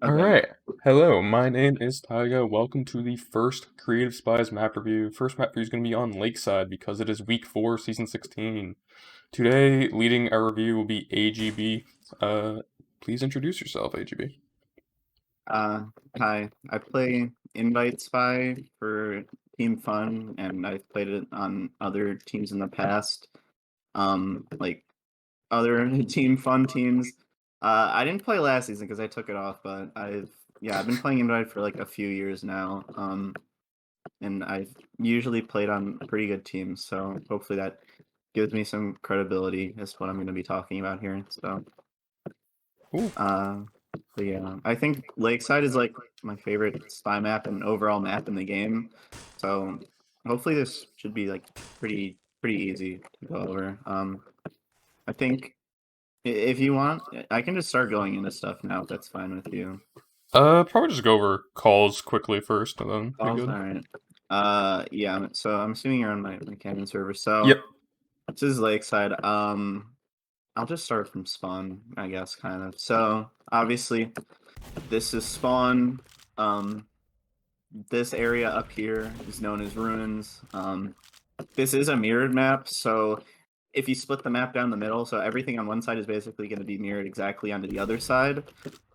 All Okay. right. Hello, my name is Taiga. Welcome to the first Creative Spies map review. First map review is going to be on Lakeside because it is week 4, season 16. Today, leading our review will be AGB. Please introduce yourself, AGB. Uh, Hi. I play Invite Spy for Team Fun, and I've played it on other teams in the past. Like other Team Fun teams. I didn't play last season because I took it off, but I've been playing Invite for like a few years now. And I've usually played on pretty good teams, so hopefully that gives me some credibility as to what I'm going to be talking about here. So. Cool. Uh, but yeah, I think Lakeside is like my favorite spy map and overall map in the game. So hopefully this should be like pretty easy to go over. I think if you want, I can just start going into stuff now if that's fine with you. Probably just go over calls quickly first, and then be All good. right. Yeah. So I'm assuming you're on my Canon server. So Yep. this is Lakeside. I'll just start from spawn, I guess, kind of. So obviously, this is spawn. Um, This area up here is known as ruins. This is a mirrored map, so if you split the map down the middle, so everything on one side is basically going to be mirrored exactly onto the other side.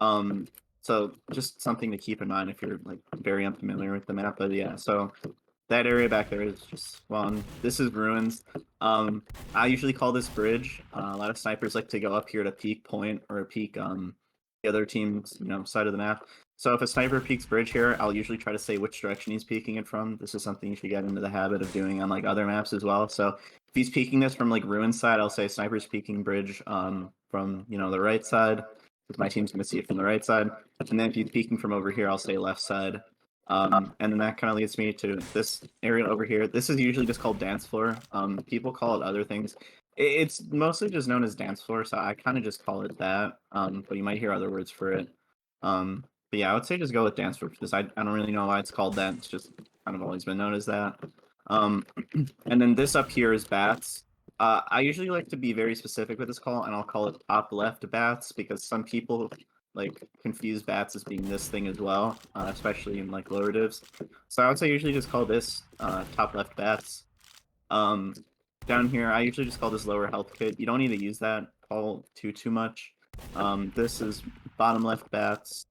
Um, so just something to keep in mind if you're like very unfamiliar with the map. But yeah, so that area back there is just spawn. This is ruins. I usually call this bridge. A lot of snipers like to go up here to peek point or peek the other team's side of the map. So if a sniper peeks bridge here, I'll usually try to say which direction he's peeking it from. This is something you should get into the habit of doing on like other maps as well. So if he's peeking this from like ruin side, I'll say sniper's peeking bridge from the right side, because my team's gonna see it from the right side. And then if he's peeking from over here, I'll say left side. And then that kind of leads me to this area over here. This is usually just called dance floor. People call it other things. It's mostly just known as dance floor, so I kind of just call it that. But you might hear other words for it. But yeah, I would say just go with dance floor because I don't really know why it's called that. It's just kind of always been known as that. And then this up here is bats. I usually like to be very specific with this call, and I'll call it top left bats because some people like confuse bats as being this thing as well, especially in like lower divs. So I would say usually just call this top left bats. Um, Down here, I usually just call this lower health kit. You don't need to use that call too much. This is bottom left bats.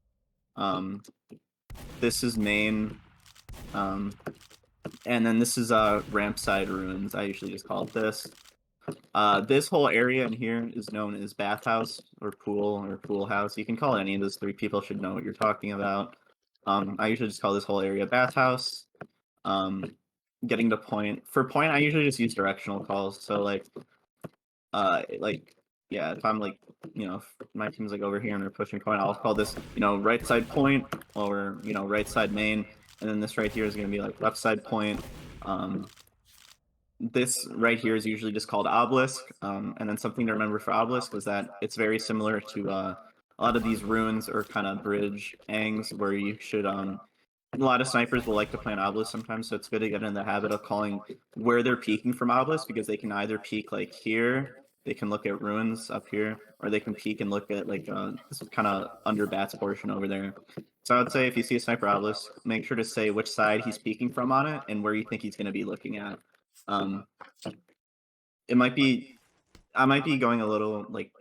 This is main. And then this is ramp side ruins. I usually just call it this. This whole area in here is known as bathhouse or pool house. You can call it any of those three. People should know what you're talking about. I usually just call this whole area bathhouse. Getting to point. For point, I usually just use directional calls. So yeah, if I'm like, if my team's like over here and they're pushing point, I'll call this, right side point or, right side main. And then this right here is going to be like left side point. This right here is usually just called obelisk. And then something to remember for obelisk is that it's very similar to a lot of these ruins or kind of bridge angs where you should a lot of snipers will like to play an obelisk sometimes, so it's good to get in the habit of calling where they're peeking from obelisk because they can either peek like here, they can look at ruins up here, or they can peek and look at like this kind of under bats portion over there. So I would say if you see a sniper obelisk, make sure to say which side he's peeking from on it and where you think he's going to be looking at. Um, it might be I might be going a little like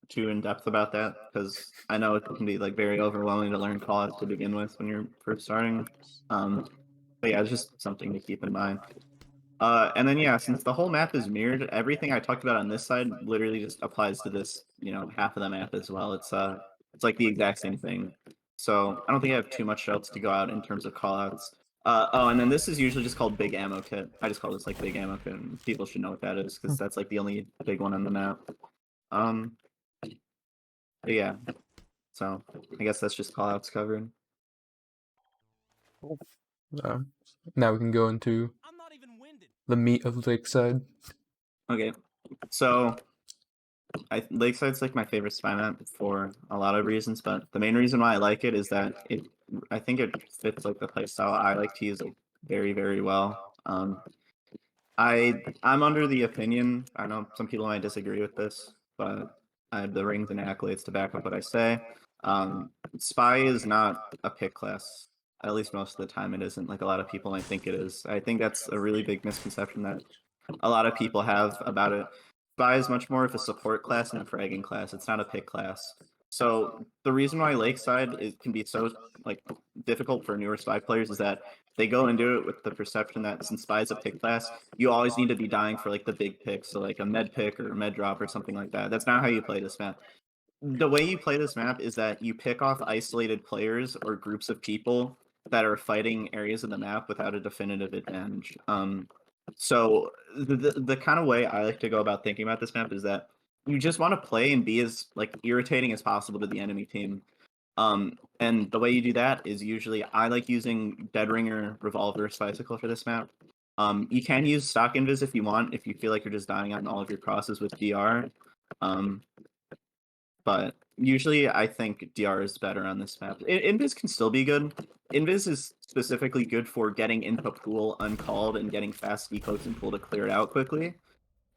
too in depth about that because I know it can be like very overwhelming to learn callouts to begin with when you're first starting. But yeah, it's just something to keep in mind. And then yeah, since the whole map is mirrored, everything I talked about on this side literally just applies to this, half of the map as well. It's like the exact same thing. So I don't think I have too much else to go out in terms of callouts. Oh, and then this is usually just called big ammo kit. I just call this like big ammo kit, and people should know what that is because that's like the only big one on the map. Um, but yeah, so I guess that's just callouts covered. Uh, Now we can go into the meat of Lakeside. Okay, so Lakeside's like my favorite spy map for a lot of reasons, but the main reason why I like it is that I think it fits like the playstyle I like to use like, very well. I'm under the opinion. I know some people might disagree with this, but I have the rings and accolades to back up what I say. Spy is not a pick class. At least most of the time it isn't, like a lot of people might think it is. I think that's a really big misconception that a lot of people have about it. Spy is much more of a support class and a fragging class. It's not a pick class. So the reason why Lakeside can be so like difficult for newer Spy players is that they go into it with the perception that since Spy is a pick class, you always need to be dying for like the big picks, so like a med pick or a med drop or something like that. That's not how you play this map. The way you play this map is that you pick off isolated players or groups of people that are fighting areas of the map without a definitive advantage. So the kind of way I like to go about thinking about this map is that you just want to play and be as like irritating as possible to the enemy team. And the way you do that is usually I like using Dead Ringer Revolver Bicycle for this map. You can use stock invis if you want, if you feel like you're just dying on all of your crosses with DR. But usually I think DR is better on this map. Invis can still be good. Invis is specifically good for getting into pool uncalled and getting fast decloaks in pool to clear it out quickly.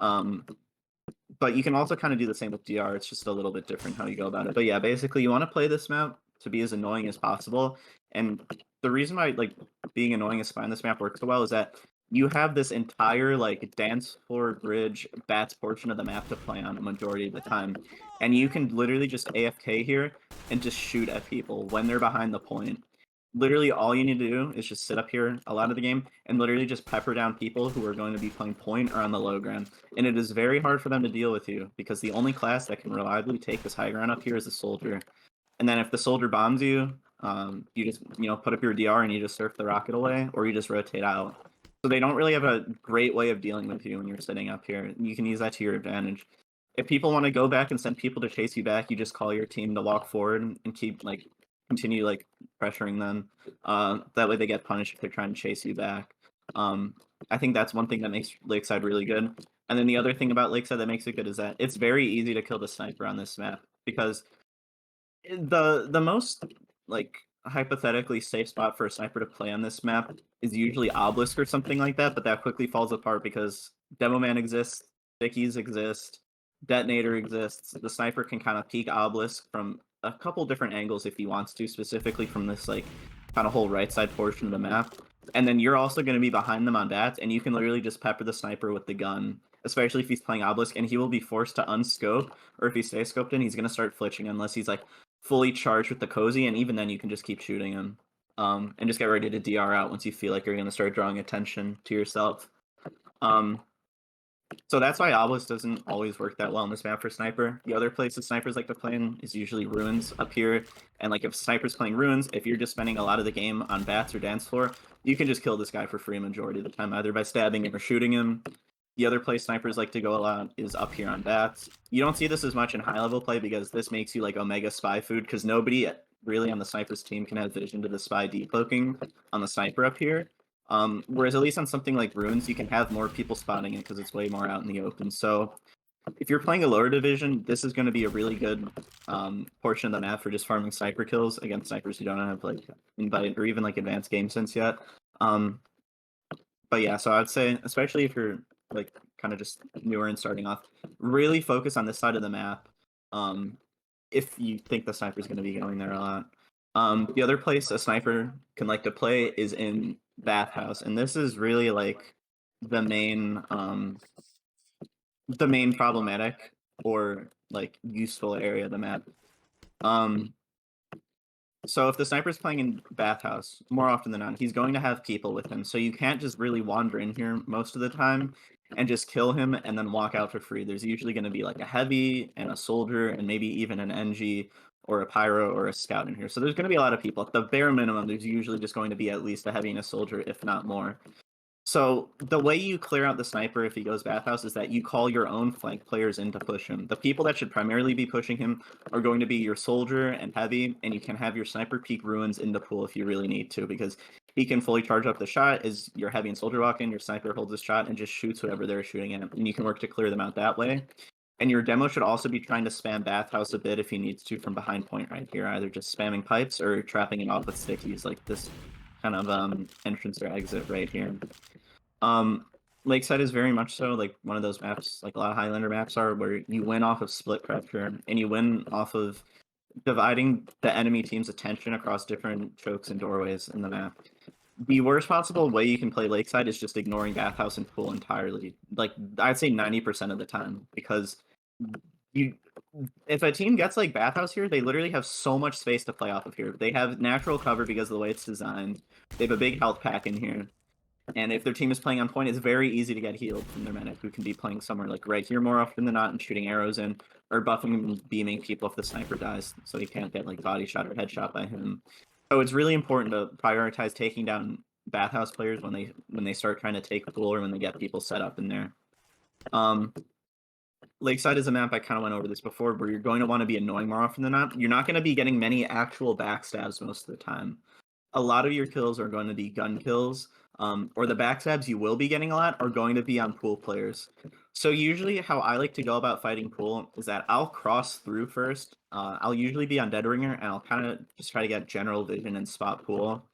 But you can also kind of do the same with DR. It's just a little bit different how you go about it. But yeah, basically you want to play this map to be as annoying as possible. And the reason why like being annoying as Spy on this map works so well is that you have this entire like dance floor bridge bats portion of the map to play on the majority of the time. And you can literally just AFK here and just shoot at people when they're behind the point. Literally all you need to do is just sit up here a lot of the game and literally just pepper down people who are going to be playing point or on the low ground. And it is very hard for them to deal with you because the only class that can reliably take this high ground up here is a soldier. And then if the soldier bombs you, you just put up your DR and you just surf the rocket away, or you just rotate out. So they don't really have a great way of dealing with you when you're sitting up here. You can use that to your advantage. If people want to go back and send people to chase you back, you just call your team to walk forward and keep continue pressuring them. That way they get punished if they're trying to chase you back. I think that's one thing that makes Lakeside really good. And then the other thing about Lakeside that makes it good is that it's very easy to kill the sniper on this map because the most hypothetically safe spot for a sniper to play on this map is usually Obelisk or something like that, but that quickly falls apart because Demo Man exists, Stickies exist, Detonator exists. The sniper can kind of peek Obelisk from a couple different angles if he wants to, specifically from this kind of whole right side portion of the map. And then you're also going to be behind them on bats, and you can literally just pepper the sniper with the gun, especially if he's playing Obelisk, and he will be forced to unscope, or if he stays scoped in, he's going to start flitching unless he's fully charged with the cozy, and even then you can just keep shooting him. And just get ready to DR out once you feel like you're going to start drawing attention to yourself. So that's why Obelisk doesn't always work that well in this map for Sniper. The other places snipers like to play in is usually Ruins up here. And if Sniper's playing Ruins, if you're just spending a lot of the game on bats or dance floor, you can just kill this guy for free majority of the time, either by stabbing him or shooting him. The other place snipers like to go a lot is up here on bats. You don't see this as much in high level play because this makes you Omega Spy food, because nobody really on the Sniper's team can have vision to the Spy decloaking on the Sniper up here. Whereas at least on something like Ruins, you can have more people spotting it because it's way more out in the open. So if you're playing a lower division, this is going to be a really good portion of the map for just farming sniper kills against snipers who don't have invite or even advanced game sense yet. But yeah, so I'd say, especially if you're kind of just newer and starting off, really focus on this side of the map. If you think the sniper is going to be going there a lot. The other place a sniper can to play is in Bathhouse, and this is really the main problematic or useful area of the map. So if the sniper's playing in Bathhouse, more often than not, he's going to have people with him, so you can't just really wander in here most of the time and just kill him and then walk out for free. There's usually going to be a heavy and a soldier and maybe even an NG or a pyro or a scout in here. So there's going to be a lot of people. At the bare minimum, there's usually just going to be at least a heavy and a soldier, if not more. So the way you clear out the sniper if he goes Bathhouse is that you call your own flank players in to push him. The people that should primarily be pushing him are going to be your soldier and heavy, and you can have your sniper peek Ruins in the pool if you really need to, because he can fully charge up the shot as your heavy and soldier walk in, your sniper holds his shot and just shoots whoever they're shooting at, and you can work to clear them out that way. And your demo should also be trying to spam Bathhouse a bit if he needs to from behind point right here, either just spamming pipes or trapping it off with stickies like this kind of entrance or exit right here. Lakeside is very much so one of those maps, a lot of Highlander maps are, where you win off of split pressure and you win off of dividing the enemy team's attention across different chokes and doorways in the map. The worst possible way you can play Lakeside is just ignoring bathhouse and pool entirely. Like, I'd say 90% of the time, because you if a team gets like bathhouse here, they literally have so much space to play off of here. They have natural cover because of the way it's designed. They have a big health pack in here. And if their team is playing on point, it's very easy to get healed from their medic, who can be playing somewhere like right here more often than not and shooting arrows in, or buffing and beaming people if the sniper dies, so he can't get like body shot or headshot by him. So it's really important to prioritize taking down bathhouse players when they start trying to take pool or when they get people set up in there. Lakeside is a map, I kind of went over this before, where you're going to want to be annoying more often than not. You're not going to be getting many actual backstabs most of the time. A lot of your kills are going to be gun kills, or the backstabs you will be getting a lot are going to be on pool players. So usually how I like to go about fighting pool is that I'll cross through first. I'll usually be on Dead Ringer, and I'll kind of just try to get general vision and spot pool.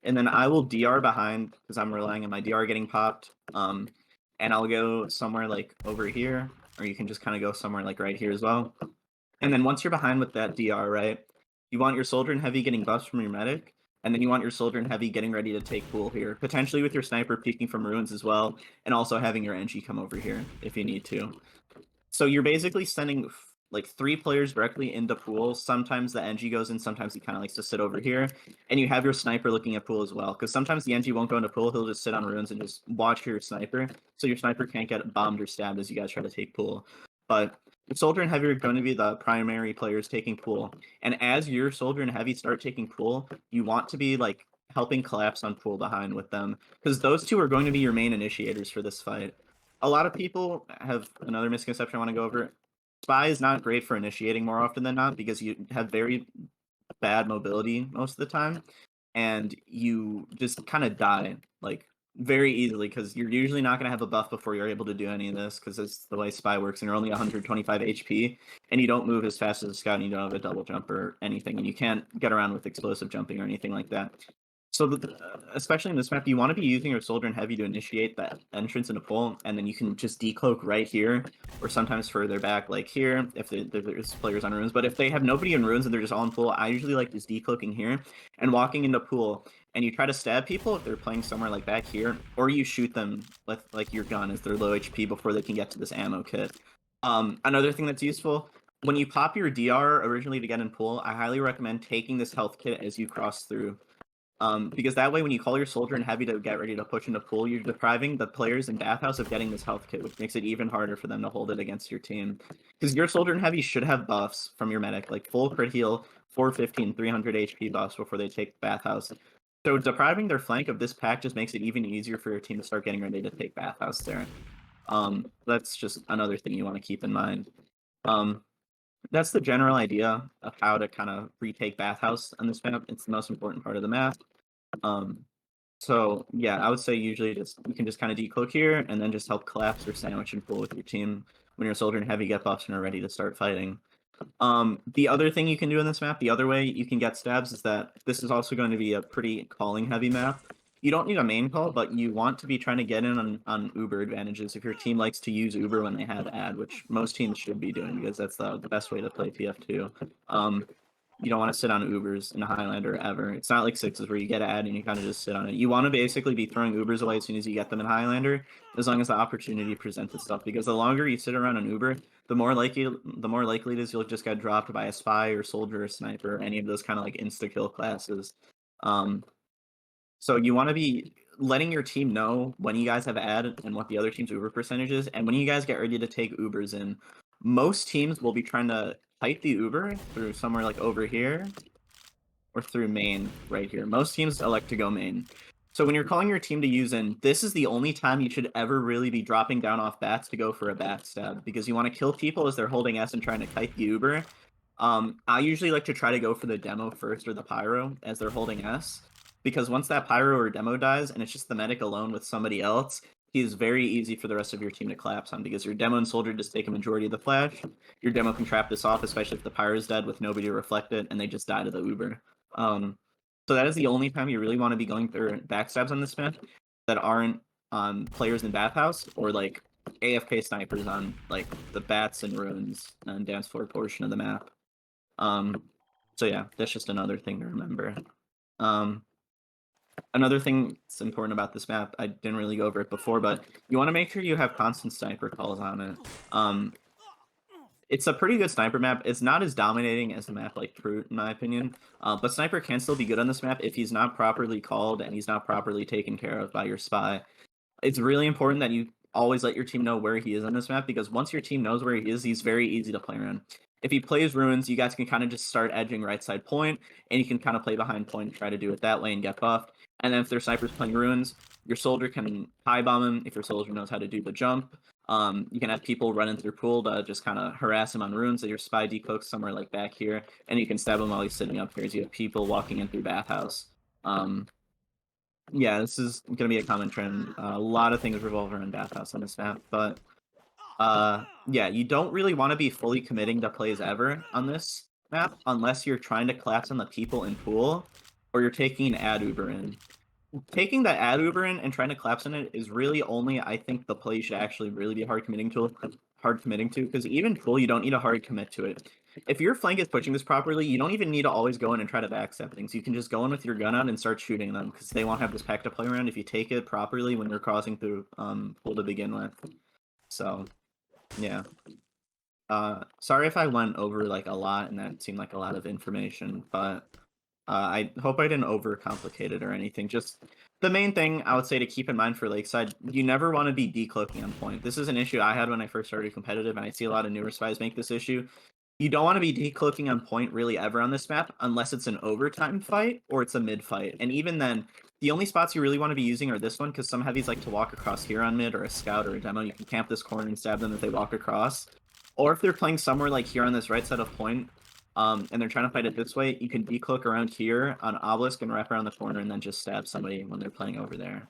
And then I will DR behind, because I'm relying on my DR getting popped. And I'll go somewhere like over here, or you can just kind of go somewhere like right here as well. And then once you're behind with that DR, right, you want your soldier and heavy getting buffs from your medic, and then you want your soldier and heavy getting ready to take pool here, potentially with your sniper peeking from ruins as well, and also having your NG come over here if you need to. So you're basically sending like 3 players directly into pool. Sometimes the NG goes in, sometimes he kind of likes to sit over here, and you have your sniper looking at pool as well, because sometimes the NG won't go into pool, he'll just sit on ruins and just watch your sniper, so your sniper can't get bombed or stabbed as you guys try to take pool. But soldier and heavy are going to be the primary players taking pool, and as your soldier and heavy start taking pool, you want to be like helping collapse on pool behind with them, because those two are going to be your main initiators for this fight. A lot of people have another misconception I want to go over. Spy is not great for initiating more often than not, because you have very bad mobility most of the time, and you just kind of die like very easily, because you're usually not going to have a buff before you're able to do any of this, because it's the way Spy works, and you're only 125 HP, and you don't move as fast as a scout, and you don't have a double jump or anything, and you can't get around with explosive jumping or anything like that. So, especially in this map, you want to be using your soldier and heavy to initiate that entrance into pool, and then you can just decloak right here, or sometimes further back, like here, if there's players on ruins. But if they have nobody in ruins and they're just all in pool, I usually like just decloaking here and walking into pool, and you try to stab people if they're playing somewhere like back here, or you shoot them with like your gun as they're low HP before they can get to this ammo kit. Another thing that's useful, when you pop your DR originally to get in pool, I highly recommend taking this health kit as you cross through. Because that way when you call your soldier and heavy to get ready to push into pool, you're depriving the players in bathhouse of getting this health kit, which makes it even harder for them to hold it against your team. Because your soldier and heavy should have buffs from your medic, like full crit heal, 415, 300 HP buffs before they take bathhouse. So depriving their flank of this pack just makes it even easier for your team to start getting ready to take bathhouse there. That's just another thing you want to keep in mind. That's the general idea of how to kind of retake bathhouse on this map. It's the most important part of the map. So yeah, I would say usually you can just kind of decloak here and then just help collapse or sandwich and pull with your team when your soldier and heavy get buffs and are ready to start fighting. The other thing you can do in this map, the other way you can get stabs, is that this is also going to be a pretty calling heavy map. You don't need a main call, but you want to be trying to get in on Uber advantages if your team likes to use Uber when they have ad, which most teams should be doing, because that's the best way to play TF2. You don't want to sit on Ubers in a Highlander ever. It's not like Sixes where you get an ad and you kind of just sit on it. You want to basically be throwing Ubers away as soon as you get them in Highlander, as long as the opportunity presents itself. Because the longer you sit around an Uber, the more likely it is you'll just get dropped by a spy or soldier or sniper, or any of those kind of like insta kill classes. So you want to be letting your team know when you guys have ad and what the other team's Uber percentage is, and when you guys get ready to take Ubers in. Most teams will be trying to fight the Uber through somewhere like over here, or through main right here. Most teams elect to go main. So when you're calling your team to use in, this is the only time you should ever really be dropping down off bats to go for a bat stab, because you want to kill people as they're holding S and trying to kite the Uber. I usually like to try to go for the demo first or the pyro as they're holding S, because once that pyro or demo dies and it's just the medic alone with somebody else, he is very easy for the rest of your team to collapse on, because your demo and soldier just take a majority of the flash. Your demo can trap this off, especially if the pyro is dead with nobody to reflect it, and they just die to the Uber. So that is the only time you really want to be going through backstabs on this map that aren't players in bathhouse or like AFK snipers on like the bats and ruins and dance floor portion of the map. So yeah, that's just another thing to remember. Another thing that's important about this map, I didn't really go over it before, but you want to make sure you have constant sniper calls on it. It's a pretty good sniper map. It's not as dominating as a map like Fruit, in my opinion. But sniper can still be good on this map if he's not properly called and he's not properly taken care of by your spy. It's really important that you always let your team know where he is on this map, because once your team knows where he is, he's very easy to play around. If he plays ruins, you guys can kind of just start edging right side point, and you can kind of play behind point and try to do it that way and get buffed. And then if their sniper's playing ruins, your soldier can high bomb him if your soldier knows how to do the jump. You can have people running through pool to just kind of harass him on ruins, that your spy decloaks somewhere like back here, and you can stab him while he's sitting up here as you have people walking in through bathhouse. Yeah, this is going to be a common trend. A lot of things revolve around bathhouse on this map, but yeah, you don't really want to be fully committing to plays ever on this map unless you're trying to collapse on the people in pool, or you're taking an ad Uber in. Taking that ad Uber in and trying to collapse on it is really only, I think, the play you should actually really be hard committing to, because even pool, you don't need a hard commit to it. If your flank is pushing this properly, you don't even need to always go in and try to backstab things. You can just go in with your gun out and start shooting them, because they won't have this pack to play around if you take it properly when you're crossing through pool to begin with. So, yeah. Sorry if I went over like a lot and that seemed like a lot of information, but I hope I didn't overcomplicate it or anything. Just the main thing I would say to keep in mind for Lakeside, you never want to be decloaking on point. This is an issue I had when I first started competitive, and I see a lot of newer spies make this issue. You don't want to be decloaking on point really ever on this map unless it's an overtime fight or it's a mid fight. And even then, the only spots you really want to be using are this one, because some heavies like to walk across here on mid, or a scout or a demo. You can camp this corner and stab them if they walk across. Or if they're playing somewhere like here on this right side of point, and they're trying to fight it this way, you can decloak around here on Obelisk and wrap around the corner and then just stab somebody when they're playing over there.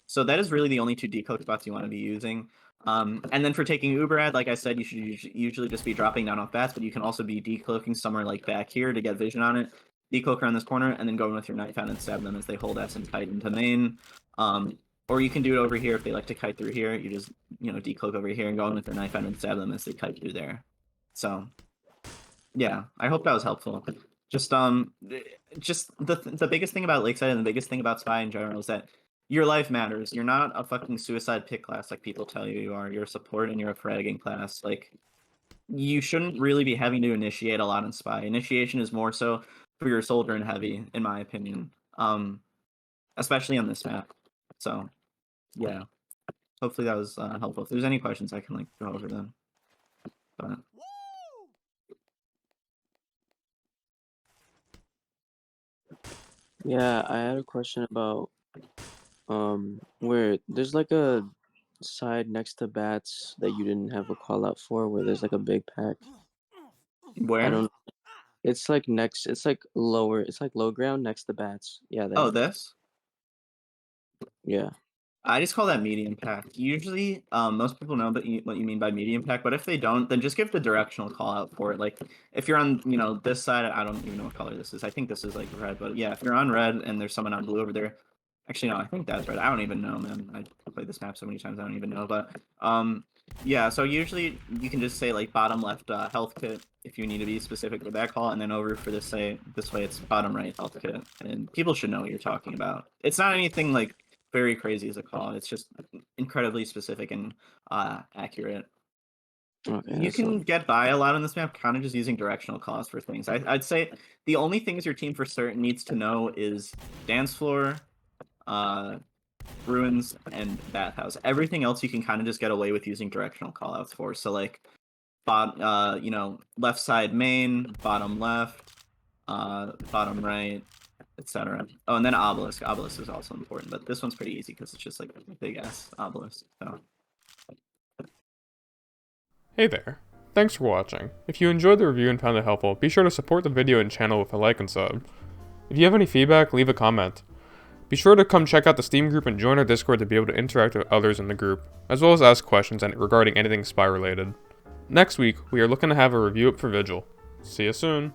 So that is really the only two decloak spots you want to be using. And then for taking Uber ad, like I said, you should usually just be dropping down off bats, but you can also be decloaking somewhere like back here to get vision on it. Decloak around this corner, and then go in with your knife out and stab them as they hold S and kite into main. Or you can do it over here if they like to kite through here. You just, decloak over here and go in with your knife out and stab them as they kite through there. So, yeah, I hope that was helpful. Just the biggest thing about Lakeside and the biggest thing about Spy in general is that your life matters. You're not a fucking suicide pick class like people tell you are. You're a support and you're a fragging class. Like, you shouldn't really be having to initiate a lot in Spy. Initiation is more so for your soldier and heavy, in my opinion. Especially on this map. So, yeah. Hopefully that was helpful. If there's any questions, I can go over them. But Yeah, I had a question about where there's like a side next to bats that you didn't have a call out for, where there's like a big pack. where? I don't. It's like next. It's like lower. It's like low ground next to bats. Yeah. There. Oh, this? Yeah. I just call that medium pack. Usually, most people know what you mean by medium pack, but if they don't, then just give the directional call out for it. Like, if you're on, this side, I don't even know what color this is. I think this is like red, but yeah, if you're on red and there's someone on blue over there, actually no, I think that's red. I don't even know, man. I played this map so many times I don't even know, but yeah. So usually you can just say like bottom left health kit if you need to be specific with that call, and then over for this way it's bottom right health kit, and people should know what you're talking about. It's not anything like very crazy as a call. It's just incredibly specific and accurate. Okay. You can get by a lot on this map kind of just using directional calls for things. I'd say the only things your team for certain needs to know is dance floor, ruins, and bathhouse. Everything else you can kind of just get away with using directional callouts for. So like left side main, bottom left, bottom right, etc. Oh, and then obelisk. Obelisk is also important, but this one's pretty easy because it's just like a big ass obelisk. So. Hey there. Thanks for watching. If you enjoyed the review and found it helpful, be sure to support the video and channel with a like and sub. If you have any feedback, leave a comment. Be sure to come check out the Steam group and join our Discord to be able to interact with others in the group, as well as ask questions regarding anything spy related. Next week, we are looking to have a review up for Vigil. See you soon.